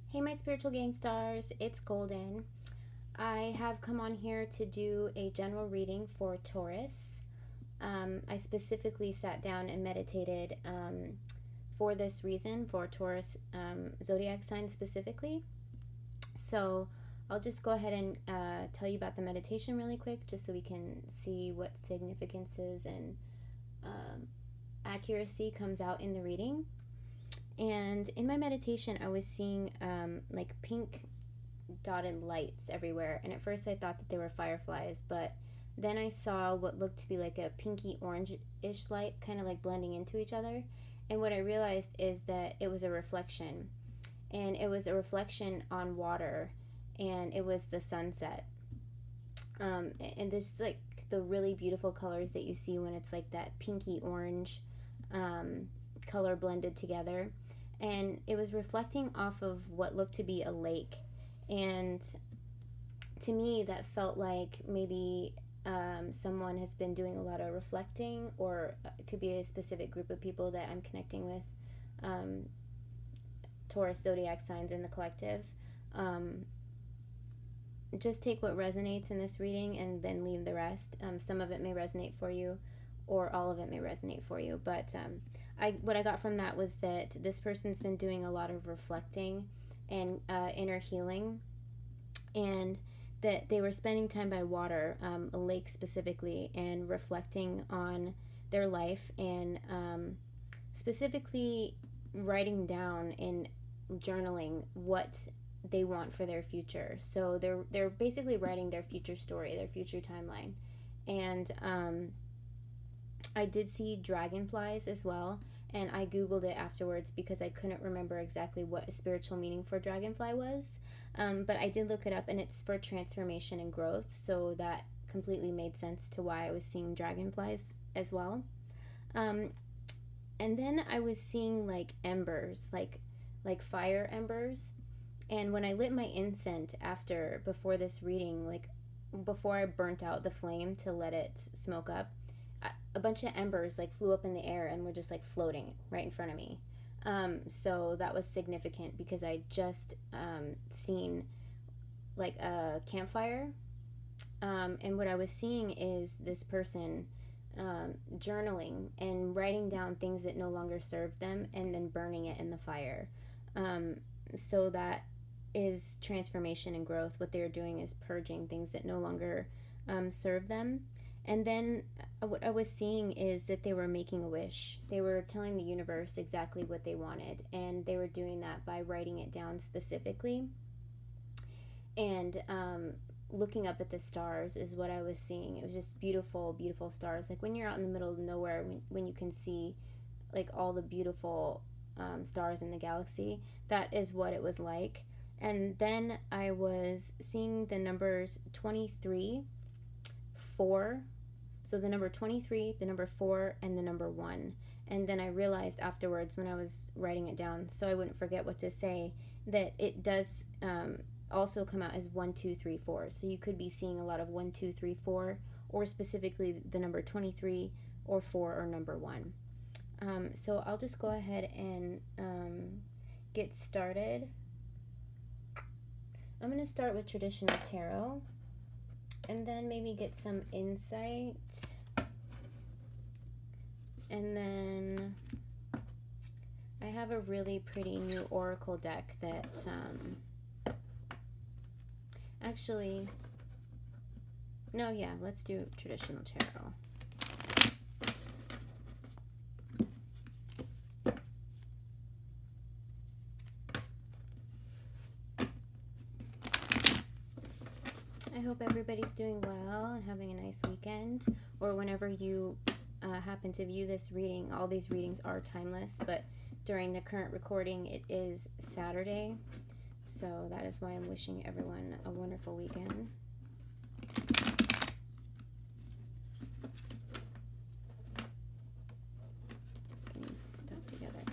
Hey my spiritual gang stars, it's Golden. I have come on here to do a general reading for Taurus. I specifically sat down and meditated for this reason, for Taurus zodiac sign specifically. So I'll just go ahead and tell you about the meditation really quick, just so we can see what significances and accuracy comes out in the reading. And in my meditation, I was seeing like pink dotted lights everywhere. And at first I thought that they were fireflies, but then I saw what looked to be like a pinky orange-ish light kind of like blending into each other. And what I realized is that it was a reflection. And it was a reflection on water. And it was the sunset. And there's like the really beautiful colors that you see when it's like that pinky orange color blended together. And it was reflecting off of what looked to be a lake. And to me, that felt like maybe someone has been doing a lot of reflecting, or it could be a specific group of people that I'm connecting with, Taurus zodiac signs in the collective. Just take what resonates in this reading and then leave the rest. Some of it may resonate for you, or all of it may resonate for you. But what I got from that was that this person's been doing a lot of reflecting and inner healing, and that they were spending time by water, a lake specifically, and reflecting on their life, and specifically writing down and journaling what they want for their future. So they're basically writing their future story, their future timeline. And I did see dragonflies as well, and I googled it afterwards because I couldn't remember exactly what a spiritual meaning for dragonfly was, but I did look it up, and it's for transformation and growth, so that completely made sense to why I was seeing dragonflies as well. And then I was seeing like embers, like fire embers, and when I lit my incense before this reading, like before I burnt out the flame to let it smoke up, a bunch of embers like flew up in the air and were just like floating right in front of me. So that was significant because I just seen like a campfire, and what I was seeing is this person journaling and writing down things that no longer served them and then burning it in the fire. So that is transformation and growth. What they're doing is purging things that no longer serve them. And then what I was seeing is that they were making a wish. They were telling the universe exactly what they wanted, and they were doing that by writing it down specifically. And looking up at the stars is what I was seeing. It was just beautiful, beautiful stars. Like when you're out in the middle of nowhere, when you can see like all the beautiful stars in the galaxy, that is what it was like. And then I was seeing the numbers 23, 4. So the number 23, the number 4, and the number 1. And then I realized afterwards when I was writing it down, so I wouldn't forget what to say, that it does also come out as 1, 2, 3, 4. So you could be seeing a lot of 1, 2, 3, 4, or specifically the number 23 or 4 or number 1. So I'll just go ahead and get started. I'm going to start with traditional tarot, and then maybe get some insight, and then I have a really pretty new oracle deck that actually, no, yeah, let's do traditional tarot. I hope everybody's doing well and having a nice weekend, or whenever you happen to view this reading. All these readings are timeless, but during the current recording, it is Saturday, so that is why I'm wishing everyone a wonderful weekend. Getting stuff together.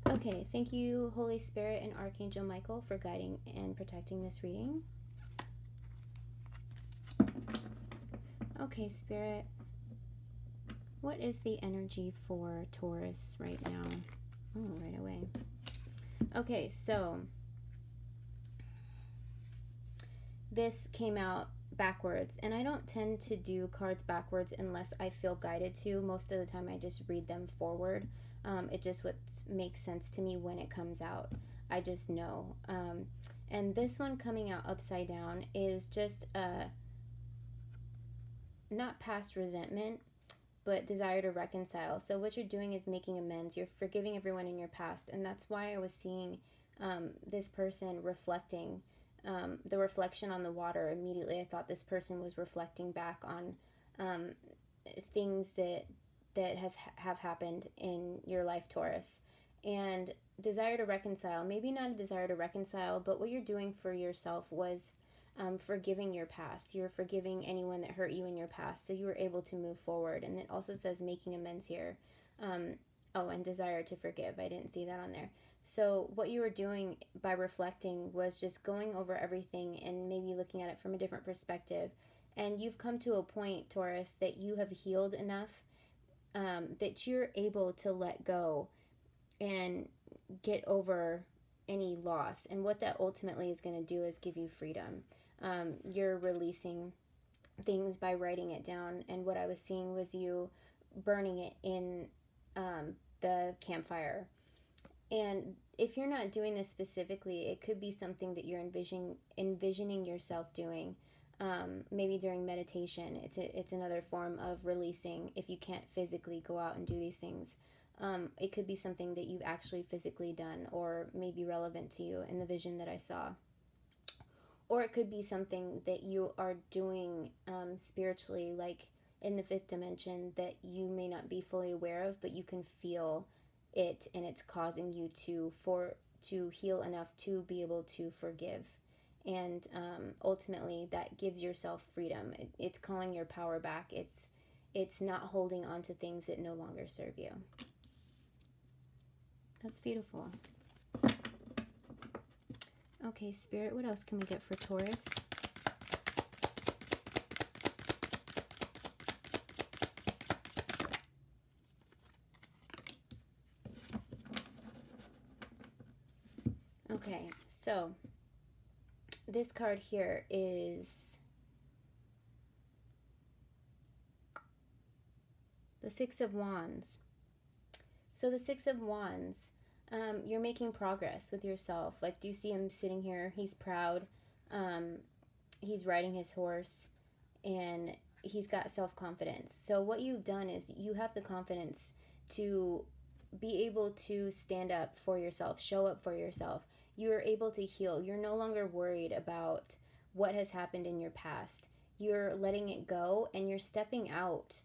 Okay, thank you, Holy Spirit and Archangel Michael, for guiding and protecting this reading. Okay, Spirit, what is the energy for Taurus right now? Oh, right away. Okay, so this came out backwards, and I don't tend to do cards backwards unless I feel guided to. Most of the time I just read them forward. It just what makes sense to me when it comes out. I just know. And this one coming out upside down is just not past resentment, but desire to reconcile. So what you're doing is making amends. You're forgiving everyone in your past, and that's why I was seeing this person reflecting. The reflection on the water, immediately I thought this person was reflecting back on things that have happened in your life, Taurus. And desire to reconcile, maybe not a desire to reconcile, but what you're doing for yourself was forgiving your past. You're forgiving anyone that hurt you in your past, so you were able to move forward. And it also says making amends here. Oh, and desire to forgive. I didn't see that on there. So what you were doing by reflecting was just going over everything and maybe looking at it from a different perspective. And you've come to a point, Taurus, that you have healed enough that you're able to let go and get over any loss. And what that ultimately is going to do is give you freedom. You're releasing things by writing it down. And what I was seeing was you burning it in the campfire. And if you're not doing this specifically, it could be something that you're envisioning yourself doing. Maybe during meditation. It's another form of releasing if you can't physically go out and do these things. It could be something that you've actually physically done or maybe relevant to you in the vision that I saw. Or it could be something that you are doing spiritually, like in the fifth dimension, that you may not be fully aware of, but you can feel it, and it's causing you to heal enough to be able to forgive. And ultimately that gives yourself freedom. It's calling your power back. It's not holding on to things that no longer serve you. That's beautiful. Okay, Spirit, what else can we get for Taurus? Okay, so this card here is the Six of Wands. So the Six of Wands, you're making progress with yourself. Like, do you see him sitting here? He's proud. He's riding his horse, and he's got self-confidence. So what you've done is you have the confidence to be able to stand up for yourself, show up for yourself. You're able to heal. You're no longer worried about what has happened in your past. You're letting it go, and you're stepping out,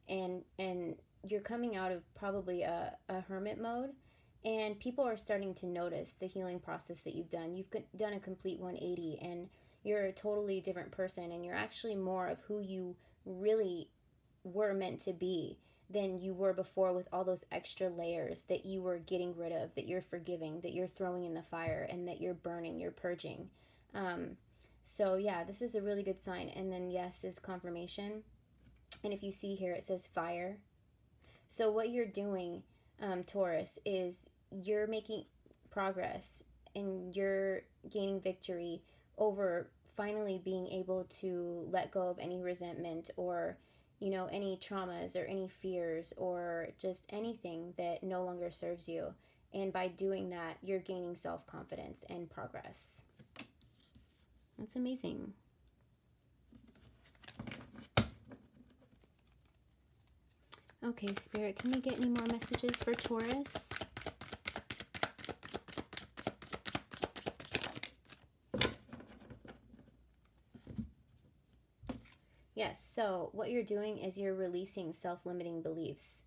and you're coming out of probably a hermit mode, and people are starting to notice the healing process that you've done. You've done a complete 180, and you're a totally different person, and you're actually more of who you really were meant to be than you were before, with all those extra layers that you were getting rid of, that you're forgiving, that you're throwing in the fire, and that you're burning, you're purging. So yeah, this is a really good sign. And then yes is confirmation. And if you see here, it says fire. So what you're doing, Taurus, is you're making progress, and you're gaining victory over finally being able to let go of any resentment, or any traumas, or any fears, or just anything that no longer serves you. And by doing that, you're gaining self-confidence and progress. That's amazing. Okay, Spirit, can we get any more messages for Taurus? Yes, so what you're doing is you're releasing self-limiting beliefs.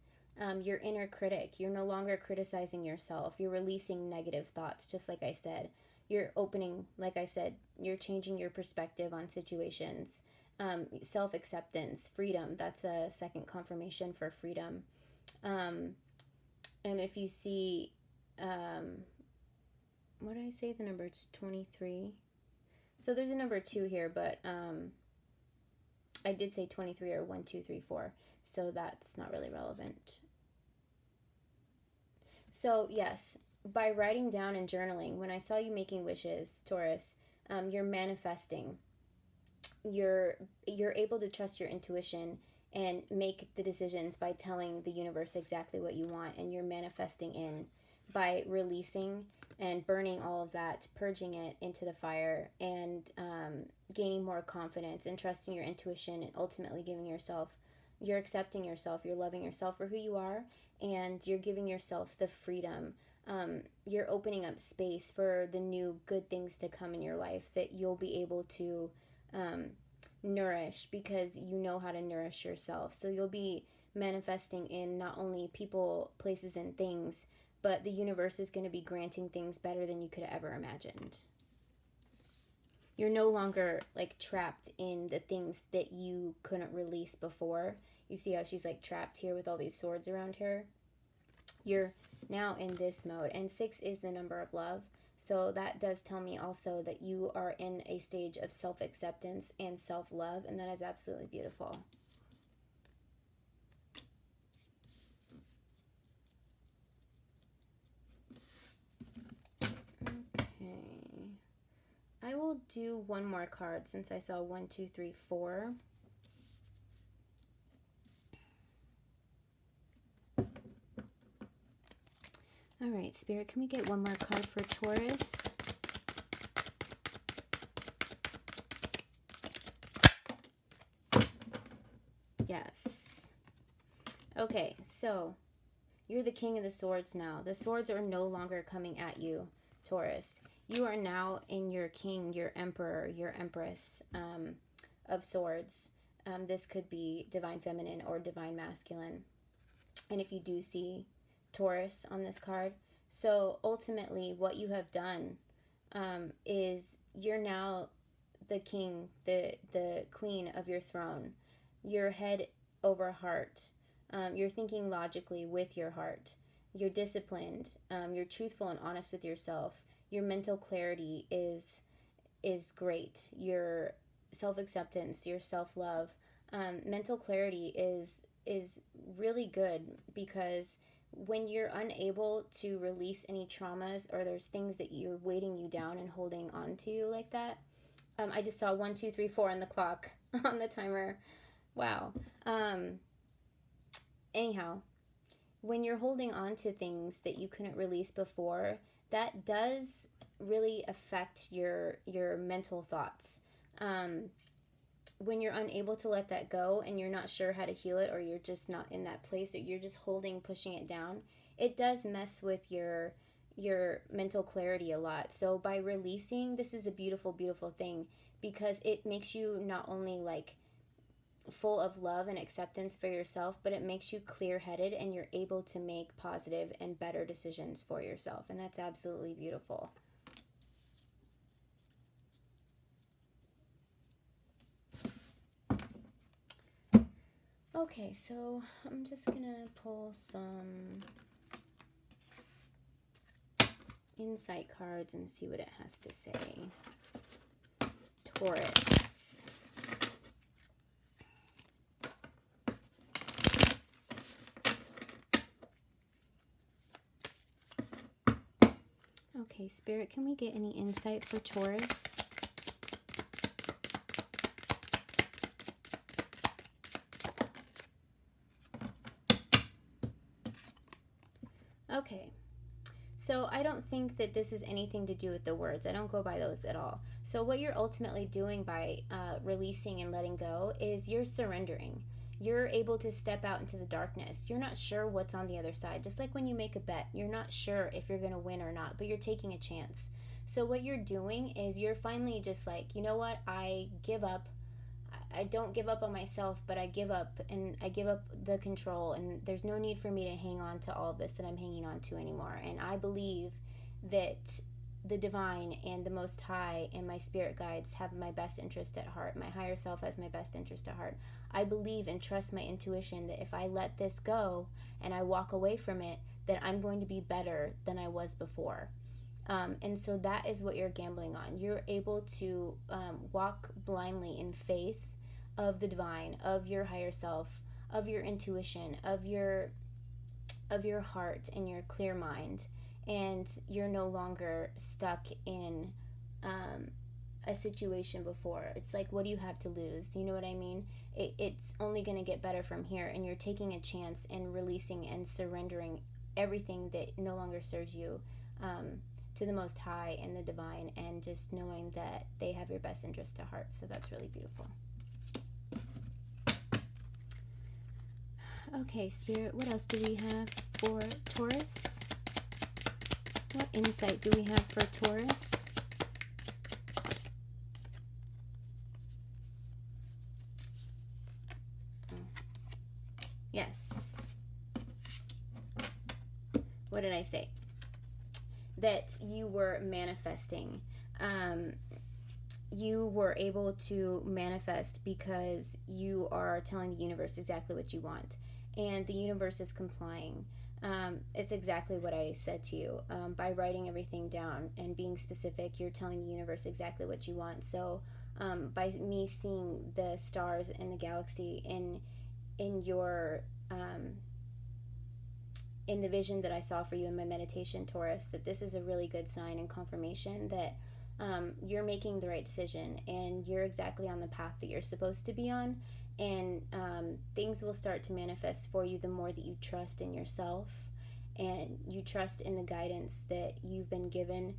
Your inner critic, you're no longer criticizing yourself. You're releasing negative thoughts, just like I said. You're opening, like I said, you're changing your perspective on situations. Self-acceptance, freedom, that's a second confirmation for freedom. And if you see, what did I say? The number is 23. So there's a number 2 here, but I did say 23 or 1, 2, 3, 4. So that's not really relevant. So yes, by writing down and journaling, when I saw you making wishes, Taurus, you're manifesting. You're able to trust your intuition and make the decisions by telling the universe exactly what you want, and you're manifesting in by releasing and burning all of that, purging it into the fire, and gaining more confidence and trusting your intuition, and ultimately you're accepting yourself, you're loving yourself for who you are, and you're giving yourself the freedom. You're opening up space for the new good things to come in your life that you'll be able to nourish, because you know how to nourish yourself. So you'll be manifesting in not only people, places, and things, but the universe is going to be granting things better than you could have ever imagined. You're no longer like trapped in the things that you couldn't release before. You see how she's like trapped here with all these swords around her? You're now in this mode, and 6 is the number of love. So that does tell me also that you are in a stage of self-acceptance and self-love, and that is absolutely beautiful. Okay. I will do one more card since I saw 1, 2, 3, 4. All right, Spirit, can we get one more card for Taurus? Yes. Okay, so you're the King of the Swords now. The swords are no longer coming at you, Taurus. You are now in your king, your emperor, your empress of swords. This could be divine feminine or divine masculine. And if you do see Taurus on this card, so ultimately what you have done is you're now the king, the queen of your throne. You're head over heart. You're thinking logically with your heart. You're disciplined. You're truthful and honest with yourself. Your mental clarity is great. Your self-acceptance, your self-love. Mental clarity is really good, because when you're unable to release any traumas, or there's things that you're weighting you down and holding on to like that. I just saw 1, 2, 3, 4 on the clock on the timer. Wow. Anyhow, when you're holding on to things that you couldn't release before, that does really affect your mental thoughts. When you're unable to let that go and you're not sure how to heal it, or you're just not in that place, or you're just pushing it down, it does mess with your mental clarity a lot. So by releasing, this is a beautiful, beautiful thing, because it makes you not only like full of love and acceptance for yourself, but it makes you clear-headed, and you're able to make positive and better decisions for yourself. And that's absolutely beautiful. Okay, so I'm just gonna pull some insight cards and see what it has to say. Taurus. Okay, Spirit, can we get any insight for Taurus? Okay, so I don't think that this is anything to do with the words. I don't go by those at all. So what you're ultimately doing by releasing and letting go is you're surrendering. You're able to step out into the darkness. You're not sure what's on the other side. Just like when you make a bet, you're not sure if you're going to win or not, but you're taking a chance. So what you're doing is you're finally just like, you know what, I give up. I don't give up on myself, but I give up, and I give up the control, and there's no need for me to hang on to all of this that I'm hanging on to anymore. And I believe that the divine and the Most High and my spirit guides have my best interest at heart. My higher self has my best interest at heart. I believe and trust my intuition that if I let this go and I walk away from it, that I'm going to be better than I was before. And so that is what you're gambling on. You're able to walk blindly in faith of the divine, of your higher self, of your intuition, of your of your heart and your clear mind, and you're no longer stuck in a situation before. It's like, what do you have to lose? You know what I mean? It's only going to get better from here, and you're taking a chance and releasing and surrendering everything that no longer serves you to the Most High and the Divine, and just knowing that they have your best interest at heart. So that's really beautiful. Okay, Spirit, what else do we have for Taurus? What insight do we have for Taurus? Yes. What did I say? That you were manifesting. You were able to manifest because you are telling the universe exactly what you want. And the universe is complying. It's exactly what I said to you. By writing everything down and being specific, you're telling the universe exactly what you want. So by me seeing the stars and the galaxy in your in the vision that I saw for you in my meditation, Taurus, that this is a really good sign and confirmation that you're making the right decision and you're exactly on the path that you're supposed to be on. And things will start to manifest for you the more that you trust in yourself and you trust in the guidance that you've been given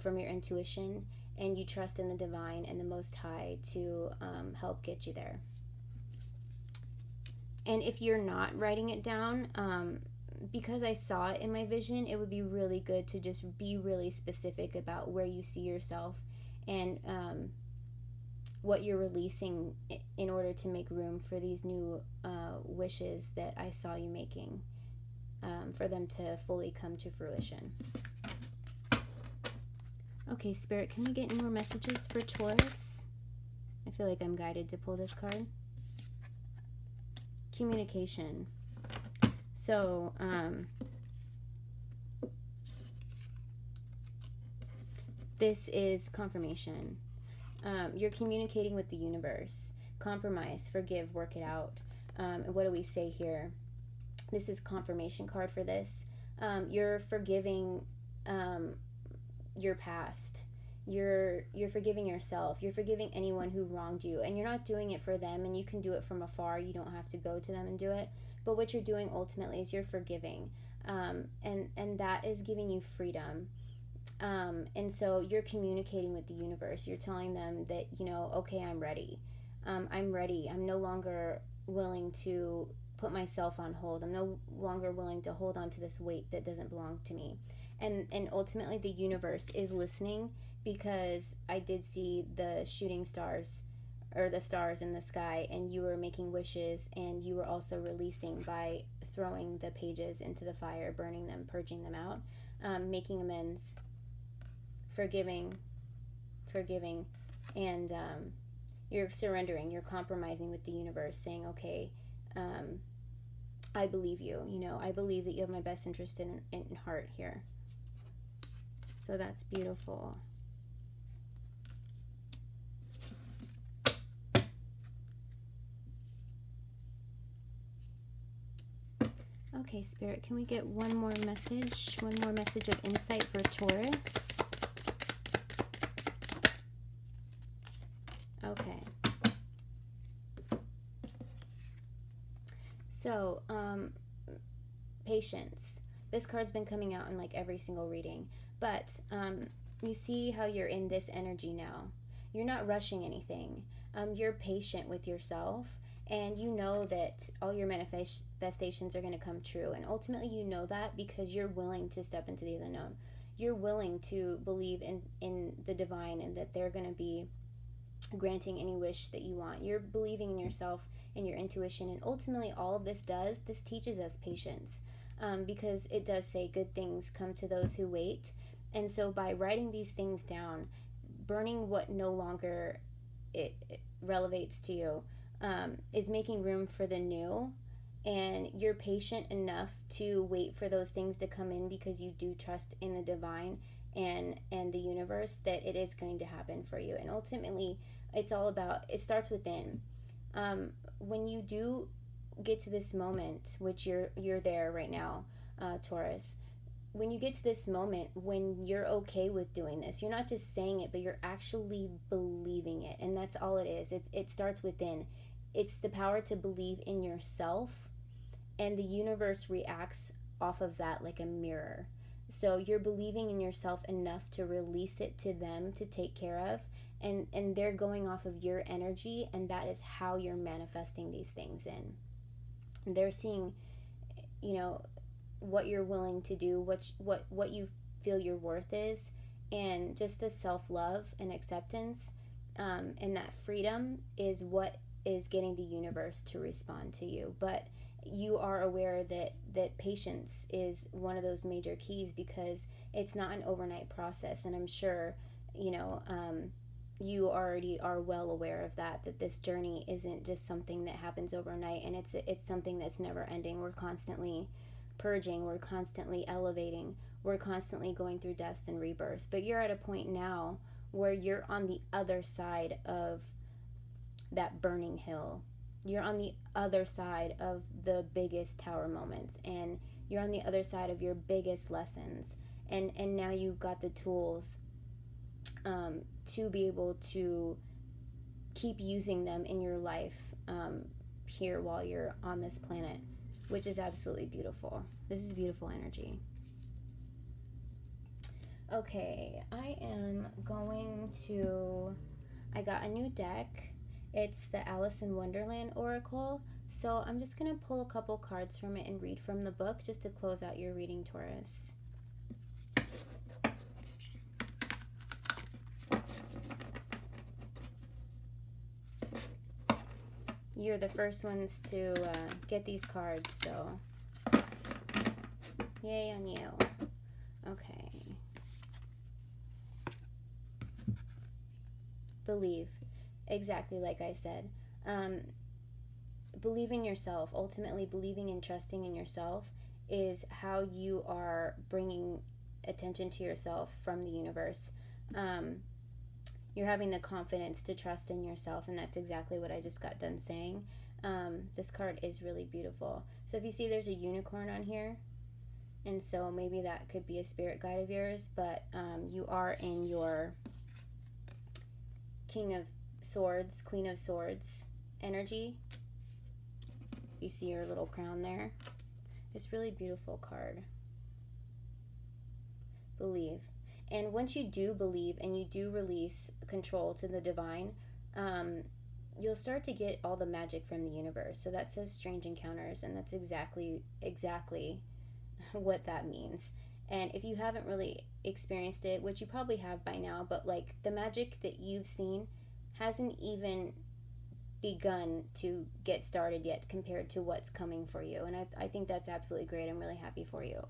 from your intuition, and you trust in the Divine and the Most High to help get you there. And if you're not writing it down, because I saw it in my vision, it would be really good to just be really specific about where you see yourself and what you're releasing in order to make room for these new wishes that I saw you making, for them to fully come to fruition. Okay, Spirit, can we get any more messages for Taurus? I feel like I'm guided to pull this card. Communication. So, this is confirmation. You're communicating with the universe. Compromise, forgive, work it out. And what do we say here? This is confirmation card for this. You're forgiving your past. You're forgiving yourself. You're forgiving anyone who wronged you. And you're not doing it for them, and you can do it from afar. You don't have to go to them and do it. But what you're doing ultimately is you're forgiving. And that is giving you freedom. And so you're communicating with the universe. You're telling them that, you know, okay, I'm ready. I'm ready. I'm no longer willing to put myself on hold. I'm no longer willing to hold on to this weight that doesn't belong to me. And ultimately the universe is listening, because I did see the shooting stars, or the stars in the sky, and you were making wishes, and you were also releasing by throwing the pages into the fire, burning them, purging them out, making amends, forgiving, and you're surrendering, you're compromising with the universe, saying, okay, I believe you, you know, I believe that you have my best interest in heart here. So that's beautiful. Okay, Spirit, can we get one more message of insight for Taurus? Okay. So, patience. This card's been coming out in like every single reading, but you see how you're in this energy now. You're not rushing anything. You're patient with yourself, and you know that all your manifestations are going to come true. And ultimately you know that because you're willing to step into the unknown. You're willing to believe in the divine, and that they're going to be granting any wish that you want. You're believing in yourself and your intuition. And ultimately all of this teaches us patience, because it does say good things come to those who wait. And so by writing these things down, burning what no longer it relevates to you, is making room for the new. And you're patient enough to wait for those things to come in, because you do trust in the divine and the universe that it is going to happen for you. And ultimately it's all about, it starts within. When you do get to this moment, which you're there right now, Taurus. When you get to this moment, when you're okay with doing this, you're not just saying it, but you're actually believing it. And that's all it is. It starts within. It's the power to believe in yourself, and the universe reacts off of that like a mirror. So you're believing in yourself enough to release it to them to take care of, and they're going off of your energy, and that is how you're manifesting these things in. And they're seeing, what you're willing to do, what you feel your worth is, and just the self-love and acceptance, and that freedom is what is getting the universe to respond to you. But you are aware that patience is one of those major keys, because it's not an overnight process. And I'm sure, you already are well aware of that this journey isn't just something that happens overnight, and it's something that's never ending. We're constantly purging, we're constantly elevating, we're constantly going through deaths and rebirths. But you're at a point now where you're on the other side of that burning hill. You're on the other side of the biggest tower moments, and you're on the other side of your biggest lessons, and now you've got the tools to be able to keep using them in your life here while you're on this planet, which is absolutely beautiful. This is beautiful energy. Okay, I got a new deck. It's the Alice in Wonderland Oracle. So I'm just going to pull a couple cards from it and read from the book just to close out your reading, Taurus. You're the first ones to get these cards, so yay on you. Okay. Believe. Exactly like I said. Believe in yourself. Ultimately, believing and trusting in yourself is how you are bringing attention to yourself from the universe. You're having the confidence to trust in yourself, and that's exactly what I just got done saying. This card is really beautiful. So if you see there's a unicorn on here, and so maybe that could be a spirit guide of yours, but you are in your King of Swords, Queen of Swords energy. You see your little crown there. It's really beautiful card. Believe. And once you do believe and you do release control to the divine, you'll start to get all the magic from the universe. So that says strange encounters, and that's exactly what that means. And if you haven't really experienced it, which you probably have by now, but like the magic that you've seen hasn't even begun to get started yet compared to what's coming for you. And I think that's absolutely great. I'm really happy for you.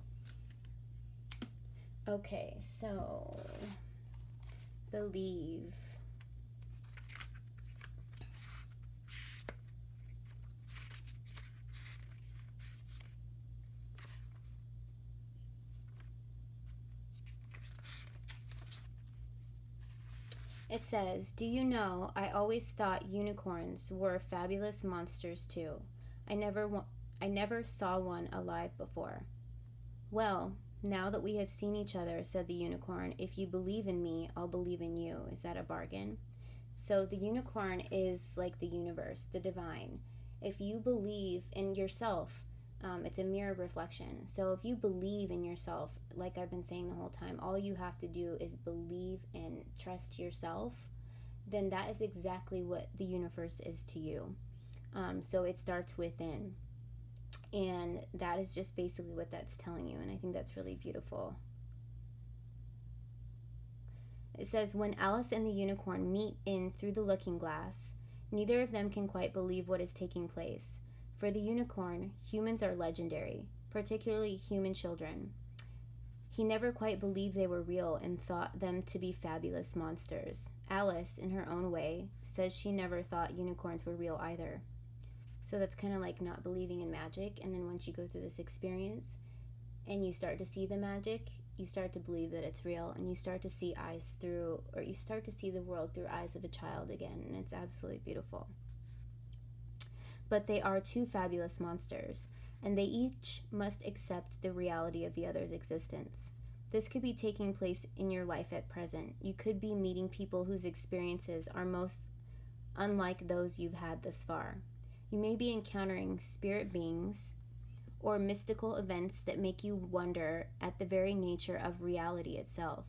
Okay, so believe. It says, do you know, I always thought unicorns were fabulous monsters too. I never saw one alive before. Well, now that we have seen each other, said the unicorn, if you believe in me, I'll believe in you. Is that a bargain? So the unicorn is like the universe, the divine. If you believe in yourself, it's a mirror reflection. So if you believe in yourself, like I've been saying the whole time, all you have to do is believe and trust yourself, then that is exactly what the universe is to you. So it starts within. And that is just basically what that's telling you. And I think that's really beautiful. It says, when Alice and the unicorn meet in Through the Looking Glass, neither of them can quite believe what is taking place. For the unicorn, humans are legendary, particularly human children. He never quite believed they were real and thought them to be fabulous monsters. Alice, in her own way, says she never thought unicorns were real either. So that's kind of like not believing in magic. And then once you go through this experience and you start to see the magic, you start to believe that it's real, and you start to see you start to see the world through eyes of a child again. And it's absolutely beautiful. But they are two fabulous monsters, and they each must accept the reality of the other's existence. This could be taking place in your life at present. You could be meeting people whose experiences are most unlike those you've had thus far. You may be encountering spirit beings or mystical events that make you wonder at the very nature of reality itself.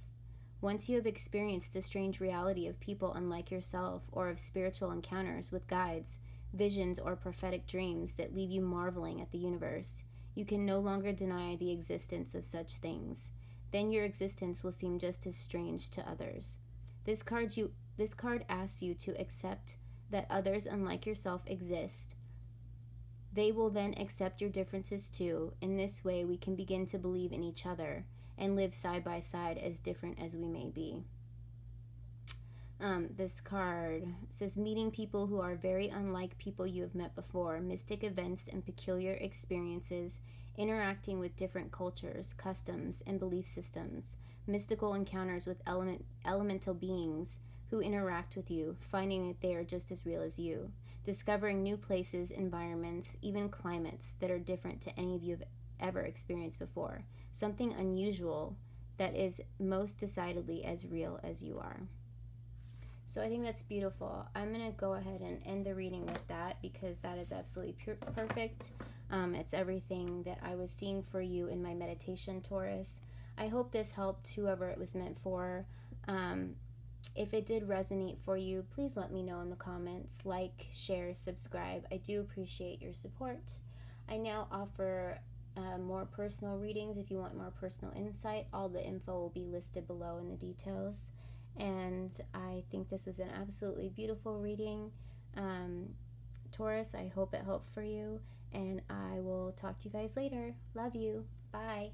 Once you have experienced the strange reality of people unlike yourself, or of spiritual encounters with guides, visions, or prophetic dreams that leave you marveling at the universe, you can no longer deny the existence of such things. Then your existence will seem just as strange to others. This card asks you to accept that others unlike yourself exist. They will then accept your differences too. In this way, we can begin to believe in each other and live side by side, as different as we may be. This card says, meeting people who are very unlike people you have met before, mystic events and peculiar experiences, interacting with different cultures, customs, and belief systems, mystical encounters with elemental beings who interact with you, finding that they are just as real as you, discovering new places, environments, even climates that are different to any of you have ever experienced before, something unusual that is most decidedly as real as you are. So I think that's beautiful. I'm going to go ahead and end the reading with that, because that is absolutely perfect. It's everything that I was seeing for you in my meditation, Taurus. I hope this helped whoever it was meant for. If it did resonate for you, please let me know in the comments. Like, share, subscribe. I do appreciate your support. I now offer more personal readings. If you want more personal insight, all the info will be listed below in the details. And I think this was an absolutely beautiful reading. Taurus, I hope it helped for you, and I will talk to you guys later. Love you. Bye.